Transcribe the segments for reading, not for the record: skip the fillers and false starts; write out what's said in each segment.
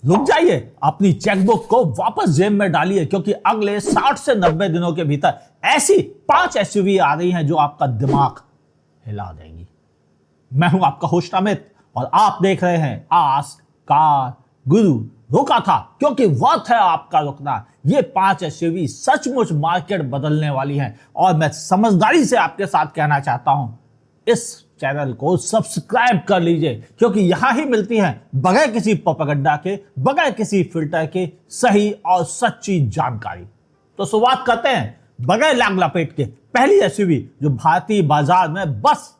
रुक जाइए, अपनी चेकबुक को वापस जेब में डालिए, क्योंकि अगले 60 से 90 दिनों के भीतर ऐसी 5 एसयूवी आ रही हैं जो आपका दिमाग हिला देंगी। मैं हूं आपका होस्ट अमित और आप देख रहे हैं आस्क कार गुरु। रुका था क्योंकि वक्त है आपका रुकना। ये 5 एसयूवी सचमुच मार्केट बदलने वाली हैं और मैं समझदारी से आपके साथ कहना चाहता हूं, इस चैनल को सब्सक्राइब कर लीजिए, क्योंकि यहां ही मिलती हैं बगैर किसी प्रोपेगेंडा के, बगैर किसी फिल्टर के सही और सच्ची जानकारी। तो शुरुआत करते हैं बगैर लाग लपेट के पहली एसयूवी जो भारतीय बाजार में बस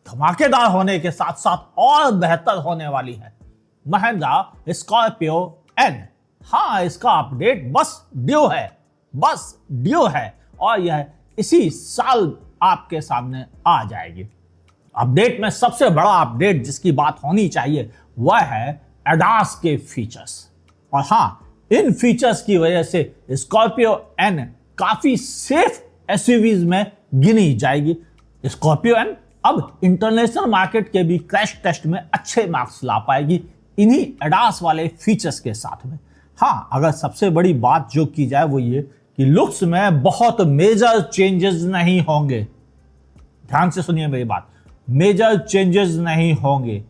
धमाकेदार होने के साथ साथ और बेहतर होने वाली है, महिंद्रा स्कॉर्पियो एन। हाँ, इसका अपडेट बस ड्यू है और यह इसी साल आपके सामने आ जाएगी। अपडेट में सबसे बड़ा अपडेट जिसकी बात होनी चाहिए वह है एडास के फीचर्स। और हाँ, इन फीचर्स की वजह से स्कॉर्पियो एन काफी सेफ एसयूवीज में गिनी जाएगी। स्कॉर्पियो एन अब इंटरनेशनल मार्केट के भी क्रैश टेस्ट में अच्छे मार्क्स ला पाएगी इन्हीं एडास वाले फीचर्स के साथ में। हाँ, अगर सबसे बड़ी बात जो की जाए वो ये कि लुक्स में बहुत मेजर चेंजेस नहीं होंगे। ध्यान से सुनिए मेरी बात, मेजर चेंजेस नहीं होंगे,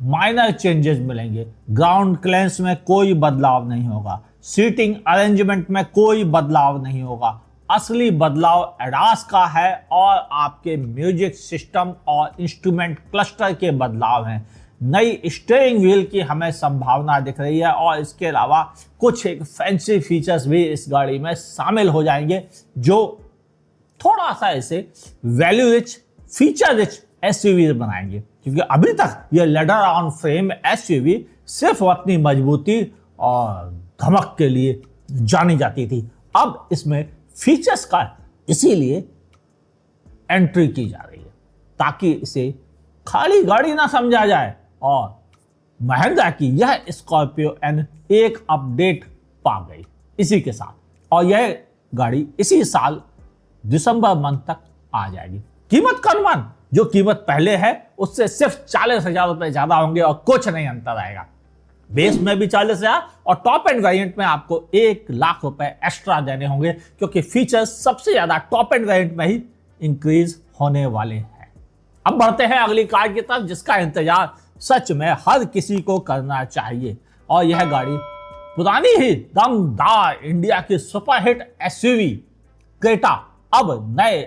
माइनर चेंजेस मिलेंगे। ग्राउंड क्लियरेंस में कोई बदलाव नहीं होगा, सीटिंग अरेंजमेंट में कोई बदलाव नहीं होगा। असली बदलाव एडास का है और आपके म्यूजिक सिस्टम और इंस्ट्रूमेंट क्लस्टर के बदलाव हैं। नई स्टीयरिंग व्हील की हमें संभावना दिख रही है और इसके अलावा कुछ एक फैंसी फीचर्स भी इस गाड़ी में शामिल हो जाएंगे जो थोड़ा सा इसे value rich, feature rich SUV बनाएंगे। क्योंकि अभी तक ये लेदर ऑन फ्रेम एसयूवी सिर्फ अपनी मजबूती और धमक के लिए जानी जाती थी। अब इसमें फीचर्स का इसीलिए एंट्री की जा रही है ताकि इसे खाली गाड़ी ना समझा जाए। और महिंद्रा की यह स्कॉर्पियो एन एक अपडेट पा गई इसी के साथ, और यह गाड़ी इसी साल दिसंबर मंथ तक आ जाएगी। कीमत का अनुमान जो कीमत पहले है उससे सिर्फ 40,000 रुपए ज्यादा होंगे और कुछ नहीं अंतर आएगा। बेस में भी 40,000 और टॉप एंड वेरिएंट में आपको 1,00,000 रुपए एक्स्ट्रा देने होंगे, क्योंकि फीचर्स सबसे ज्यादा टॉप एंड वेरिएंट में ही इंक्रीज होने वाले हैं। अब बढ़ते हैं अगली कार की तरफ जिसका इंतजार सच में हर किसी को करना चाहिए, और यह गाड़ी पुरानी ही दमदार इंडिया की सुपरहिट एसयूवी क्रेटा अब नए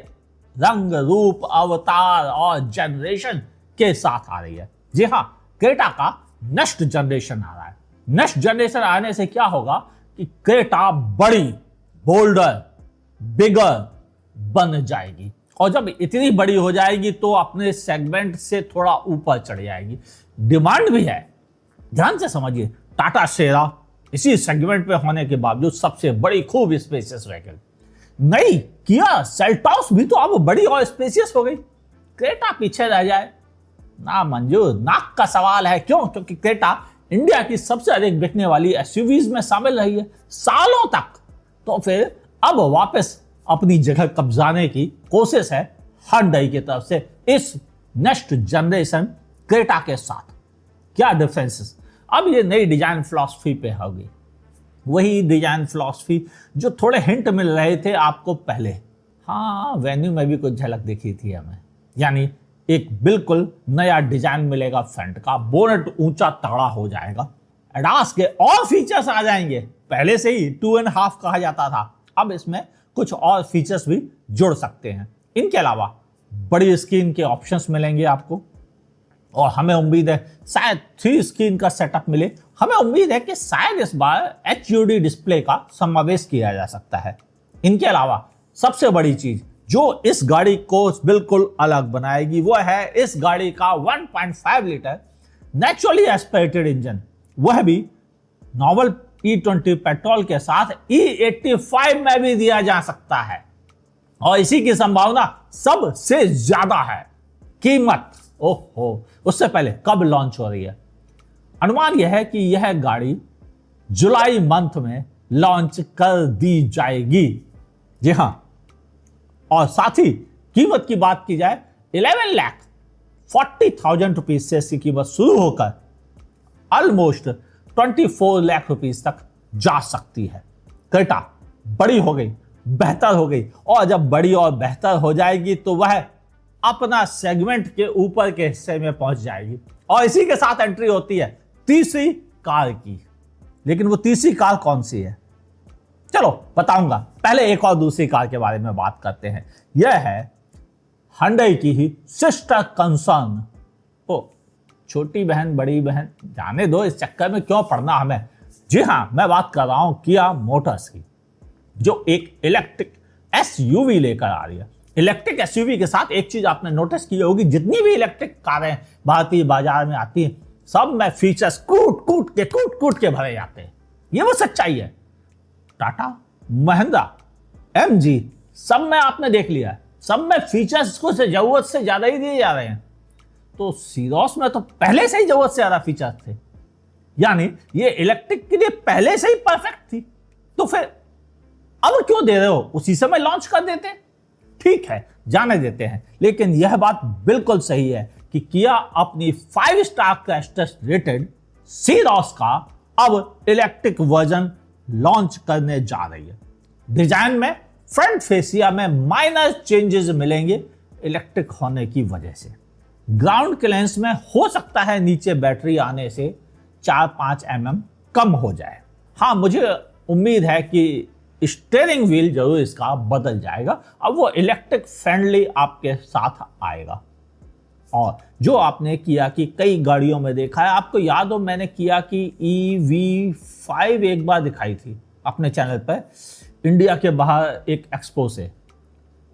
रंग रूप, अवतार और जनरेशन के साथ आ रही है। जी हाँ, क्रेटा का नेक्स्ट जनरेशन आ रहा है। नेक्स्ट जनरेशन आने से क्या होगा कि क्रेटा बड़ी, बोल्डर, बिगर बन जाएगी, और जब इतनी बड़ी हो जाएगी तो अपने सेगमेंट से थोड़ा ऊपर चढ़ जाएगी। डिमांड भी है, ध्यान से समझिए। टाटा शेरा इसी सेगमेंट पे होने के बावजूद सबसे बड़ी खूब स्पेशियस व्हीकल। नई किया सेल्टॉस भी तो अब बड़ी और स्पेशियस हो गई, क्रेटा पीछे रह जाए ना मंजूर। नाक का सवाल है। क्यों? क्योंकि क्रेटा इंडिया की सबसे अधिक बिकने वाली एसयूवीज में शामिल रही है सालों तक। तो फिर अब वापस अपनी जगह कब्जाने की कोशिश है hyundai की तरफ से इस नेक्स्ट जनरेशन क्रेटा के साथ। क्या डिफरेंसेस? अब ये नई डिजाइन फिलॉसफी पे होगी, वही डिजाइन फिलॉसफी जो थोड़े हिंट मिल रहे थे आपको पहले। हाँ, वेन्यू में भी कुछ झलक दिखी थी हमें। यानी एक बिल्कुल नया डिजाइन मिलेगा फ्रंट का, बोनट ऊंचा तगड़ा हो जाएगा, एडास के और फीचर्स आ जाएंगे। पहले से ही 2.5 कहा जाता था, अब इसमें कुछ और फीचर्स भी जुड़ सकते हैं। इनके अलावा बड़ी स्क्रीन के ऑप्शंस मिलेंगे आपको, और हमें उम्मीद है शायद 3 स्क्रीन का सेटअप मिले। हमें उम्मीद है कि शायद इस बार HUD डिस्प्ले का समावेश किया जा सकता है। इनके अलावा सबसे बड़ी चीज जो इस गाड़ी को बिल्कुल अलग बनाएगी वो है इस गाड़ी का 1.5 लीटर नेचुरली एस्पिरेटेड इंजन, वह भी नॉवल E20 पेट्रोल के साथ E85 में भी दिया जा सकता है, और इसी की संभावना सबसे ज्यादा है। कीमत ओहो, उससे पहले कब लॉन्च हो रही है? अनुमान यह है कि यह गाड़ी जुलाई मंथ में लॉन्च कर दी जाएगी। जी हां, और साथ ही कीमत की बात की जाए 11,40,000 रुपीज से इसकी कीमत शुरू होकर ऑलमोस्ट 24 लाख रुपीस तक जा सकती है। क्रेटा बड़ी हो गई, बेहतर हो गई, और जब बड़ी और बेहतर हो जाएगी तो वह अपना सेगमेंट के ऊपर के हिस्से में पहुंच जाएगी। और इसी के साथ एंट्री होती है तीसरी कार की। लेकिन वो तीसरी कार कौन सी है, चलो बताऊंगा। पहले एक और दूसरी कार के बारे में बात करते हैं। यह है Hyundai की ही सिस्टर कंसर्न। ओ, छोटी बहन बड़ी बहन जाने दो, इस चक्कर में क्यों पड़ना हमें। जी हां, मैं बात कर रहा हूं किया मोटर्स की, जो एक इलेक्ट्रिक एसयूवी लेकर आ रही है। इलेक्ट्रिक एसयूवी के साथ एक चीज आपने नोटिस की होगी, जितनी भी इलेक्ट्रिक कारें भारतीय बाजार में आती हैं, सब में फीचर्स कूट कूट के भरे जाते हैं। ये वो सच्चाई है। टाटा, महिंद्रा, एमजी, सब में आपने देख लिया है, सब में फीचर्स को से जरूरत से ज्यादा ही दिए जा रहे हैं। तो सीरोस में तो पहले से ही जरूरत से ज्यादा फीचर्स थे, यानी ये इलेक्ट्रिक के लिए पहले से ही परफेक्ट थी। तो फिर अब क्यों दे रहे हो, उसी समय लॉन्च कर देते। ठीक है, जाने देते हैं। लेकिन यह बात बिल्कुल सही है कि किया अपनी 5 स्टार क्रैश टेस्ट रेटेड सीरोस का अब इलेक्ट्रिक वर्जन लॉन्च करने जा रही है। डिजाइन में फ्रंट फेसिया में माइनर चेंजेस मिलेंगे इलेक्ट्रिक होने की वजह से। ग्राउंड क्लियरेंस में हो सकता है नीचे बैटरी आने से 4-5 mm कम हो जाए। हाँ, मुझे उम्मीद है कि स्टीयरिंग व्हील जरूर इसका बदल जाएगा, अब वो इलेक्ट्रिक फ्रेंडली आपके साथ आएगा। और जो आपने किया कि कई गाड़ियों में देखा है, आपको याद हो मैंने किया कि EV5 एक बार दिखाई थी अपने चैनल पर, इंडिया के बाहर एक एक्सपो से,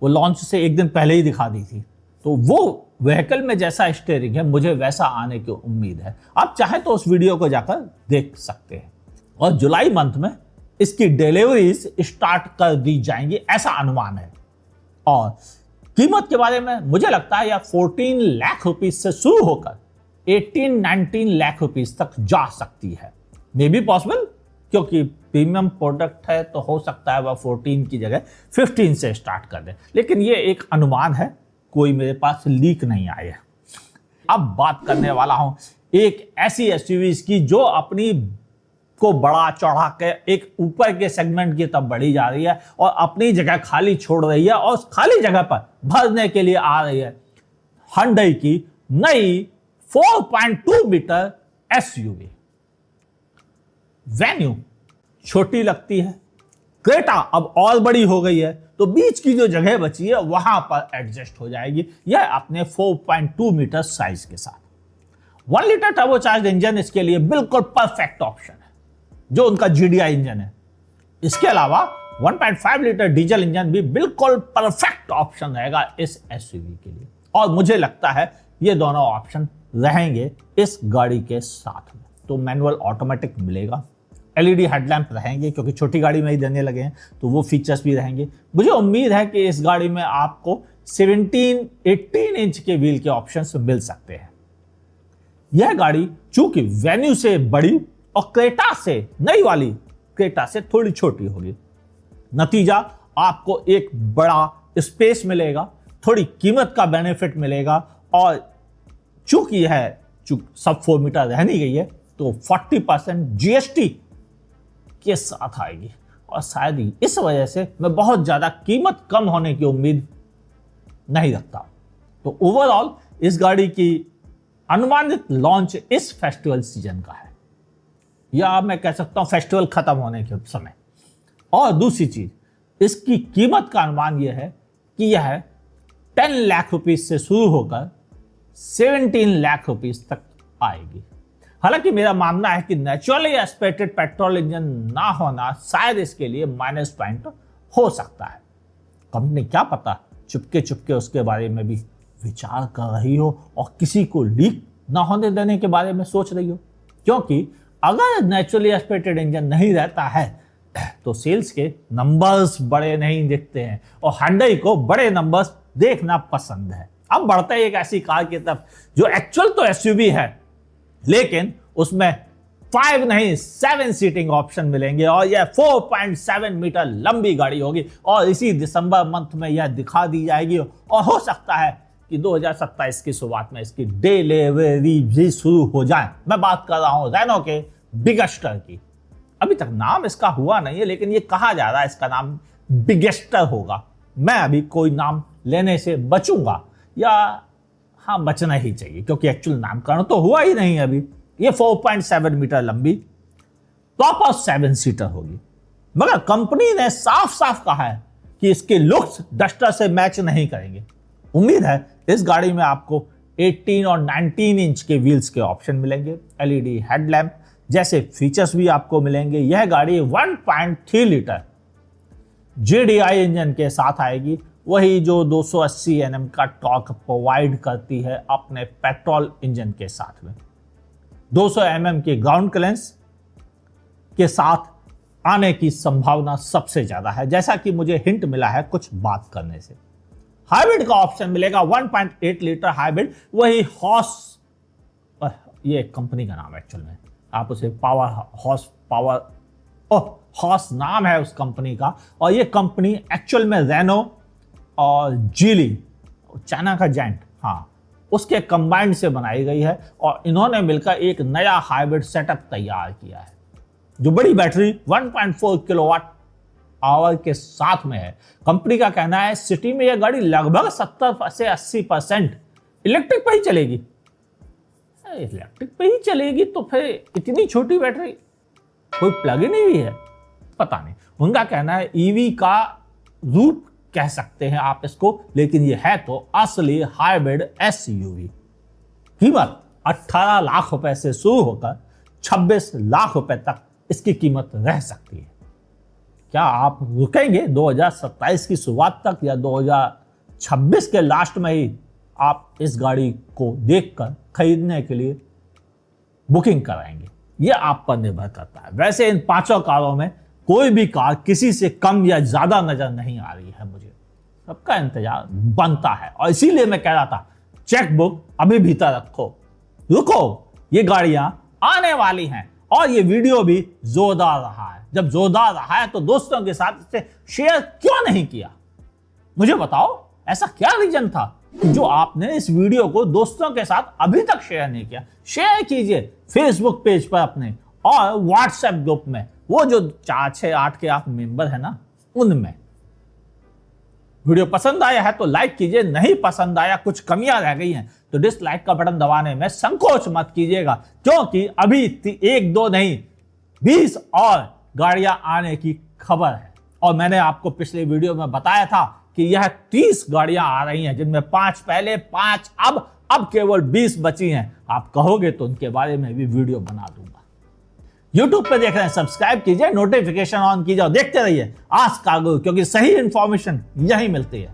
वो लॉन्च से एक दिन पहले ही दिखा दी थी। तो वो व्हीकल में जैसा स्टीयरिंग है, मुझे वैसा आने की उम्मीद है। आप चाहें तो उस वीडियो को जाकर देख सकते हैं। और जुलाई मंथ में इसकी डिलीवरीज स्टार्ट कर दी जाएंगी, ऐसा अनुमान है। और कीमत के बारे में मुझे लगता है यह 14 लाख रुपीस से शुरू होकर 18-19 लाख रुपीस तक जा सकती है। मे बी पॉसिबल, क्योंकि प्रीमियम प्रोडक्ट है तो हो सकता है वह 14 की जगह 15 से स्टार्ट कर दे। लेकिन यह एक अनुमान है, कोई मेरे पास लीक नहीं आया है। अब बात करने वाला हूं एक ऐसी एसयूवीज की जो अपनी को बड़ा चढ़ा के एक ऊपर के सेगमेंट की तरफ बढ़ी जा रही है और अपनी जगह खाली छोड़ रही है और उस खाली जगह पर भरने के लिए आ रही है। Hyundai की नई 4.2 मीटर एसयूवी। वेन्यू छोटी लगती है, क्रेटा अब और बड़ी हो गई है, तो बीच की जो जगह बची है वहां पर एडजस्ट हो जाएगी। यह अपने 4.2 मीटर साइज के साथ 1 लीटर टर्बोचार्ज इंजन इसके लिए बिल्कुल परफेक्ट ऑप्शन है, जो उनका GDI इंजन है। इसके अलावा 1.5 लीटर डीजल इंजन भी बिल्कुल परफेक्ट ऑप्शन रहेगा इस एसयूवी के लिए। और मुझे लगता है ये दोनों ऑप्शन रहेंगे इस गाड़ी के साथ में। तो मैनुअल ऑटोमेटिक मिलेगा, LED हेडलैम्प रहेंगे, क्योंकि छोटी गाड़ी में ही देने लगे हैं तो वो फीचर्स भी रहेंगे। मुझे उम्मीद है कि इस गाड़ी में आपको 17-18 इंच के व्हील के ऑप्शंस मिल सकते हैं। यह गाड़ी चूंकि वेन्यू से बड़ी और क्रेटा से, नई वाली क्रेटा से थोड़ी छोटी होगी, नतीजा आपको एक बड़ा स्पेस मिलेगा, थोड़ी कीमत का बेनिफिट मिलेगा। और चूंकि यह सब 4 मीटर रहनी गई है तो 40% GST के साथ आएगी। और शायद ही इस वजह से मैं बहुत ज्यादा कीमत कम होने की उम्मीद नहीं रखता। तो ओवरऑल इस गाड़ी की अनुमानित लॉन्च इस फेस्टिवल सीजन का है, या मैं कह सकता हूं फेस्टिवल खत्म होने के समय। और दूसरी चीज, इसकी कीमत का अनुमान यह है कि यह 10 लाख रुपीस से शुरू होकर 17 लाख रुपीस तक आएगी। हालांकि मेरा मानना है कि नेचुरली एस्पिरेटेड पेट्रोल इंजन ना होना शायद इसके लिए माइनस पॉइंट हो सकता है। कंपनी क्या पता चुपके चुपके उसके बारे में भी विचार कर रही हो और किसी को लीक ना होने देने के बारे में सोच रही हो, क्योंकि अगर नेचुरली एस्पिरेटेड इंजन नहीं रहता है तो सेल्स के नंबर्स बड़े नहीं दिखते हैं और Hyundai को बड़े नंबर्स देखना पसंद है। अब बढ़ते एक ऐसी कार की तरफ जो एक्चुअल तो एसयूवी है, लेकिन उसमें 5 नहीं 7 सीटिंग ऑप्शन मिलेंगे और यह 4.7 मीटर लंबी गाड़ी होगी और इसी दिसंबर मंथ में यह दिखा दी जाएगी। और हो सकता है कि 2027 की शुरुआत में इसकी डिलीवरी भी शुरू हो जाए। मैं बात कर रहा हूं रेनो के बिगेस्टर की। अभी तक नाम इसका हुआ नहीं है, लेकिन ये कहा जा रहा है इसका नाम बिगेस्टर होगा। मैं अभी कोई नाम लेने से बचूंगा, या हाँ बचना ही चाहिए, क्योंकि एक्चुअल नामकरण तो हुआ ही नहीं है अभी। ये 4.7 मीटर लंबी प्रॉपर 7 सीटर होगी, मगर कंपनी ने साफ साफ कहा है कि इसके लुक्स डस्टर से मैच नहीं करेंगे। उम्मीद है इस गाड़ी में आपको 18 और 19 इंच के व्हील्स के ऑप्शन मिलेंगे, एलईडी हेडलैम्प जैसे फीचर्स भी आपको मिलेंगे। यह गाड़ी 1.3 लीटर जेडीआई इंजन के साथ आएगी, वही जो 280 एनएम का टॉर्क प्रोवाइड करती है अपने पेट्रोल इंजन के साथ में। 200 एमएम के ग्राउंड क्लियरेंस के साथ आने की संभावना सबसे ज्यादा है, जैसा कि मुझे हिंट मिला है कुछ बात करने से। हाइब्रिड का ऑप्शन मिलेगा, 1.8 लीटर हाइब्रिड, वही हॉर्स, ये कंपनी का नाम है एक्चुअल में, आप उसे हॉर्स नाम है उस कंपनी का। और ये कंपनी एक्चुअल में रेनो और जीली, चाइना का जायंट, हाँ, उसके कंबाइंड से बनाई गई है। और इन्होंने मिलकर एक नया हाइब्रिड सेटअप तैयार किया है, जो बड़ी बैटरी 1.4 किलोवाट आवर के साथ में है। कंपनी का कहना है सिटी में यह गाड़ी लगभग 70 से 80% इलेक्ट्रिक पर ही चलेगी। इलेक्ट्रिक पे ही चलेगी तो फिर इतनी छोटी बैटरी, कोई प्लग इन ईवी है? पता नहीं। उनका कहना है ईवी का रूप कह सकते हैं आप इसको, लेकिन ये है तो असली हाइब्रिड एसयूवी। कीमत 18 लाख रुपए से शुरू होकर 26 लाख रुपए तक इसकी कीमत रह सकती है। क्या आप रुकेंगे 2027 की शुरुआत तक, या 2026 के लास्ट में ही आप इस गाड़ी को देखकर खरीदने के लिए बुकिंग कराएंगे? यह आप पर निर्भर करता है। वैसे इन पांचों कारों में कोई भी कार किसी से कम या ज्यादा नजर नहीं आ रही है मुझे। सबका इंतजार बनता है, और इसीलिए मैं कह रहा था चेकबुक अभी भीतर रखो, रुको, ये गाड़ियां आने वाली हैं। और ये वीडियो भी जोरदार रहा है। जब जोरदार रहा है तो दोस्तों के साथ इसे शेयर क्यों नहीं किया? मुझे बताओ, ऐसा क्या रीजन था जो आपने इस वीडियो को दोस्तों के साथ अभी तक शेयर नहीं किया? शेयर कीजिए फेसबुक पेज पर अपने, और व्हाट्सएप ग्रुप में, वो जो 4, 6, 8 के आप मेंबर है ना, उनमें। वीडियो पसंद आया है तो लाइक कीजिए, नहीं पसंद आया, कुछ कमियां रह गई हैं तो डिसलाइक का बटन दबाने में संकोच मत कीजिएगा, क्योंकि अभी 1, 2 नहीं 20 और गाड़ियां आने की खबर है। और मैंने आपको पिछले वीडियो में बताया था कि यह 30 गाड़ियां आ रही हैं, जिनमें 5 पहले, 5 अब केवल 20 बची हैं। आप कहोगे तो उनके बारे में भी वीडियो बना दूंगा। YouTube पे देख रहे हैं, सब्सक्राइब कीजिए, नोटिफिकेशन ऑन कीजिए और देखते रहिए आज कार्गो, क्योंकि सही इंफॉर्मेशन यही मिलती है।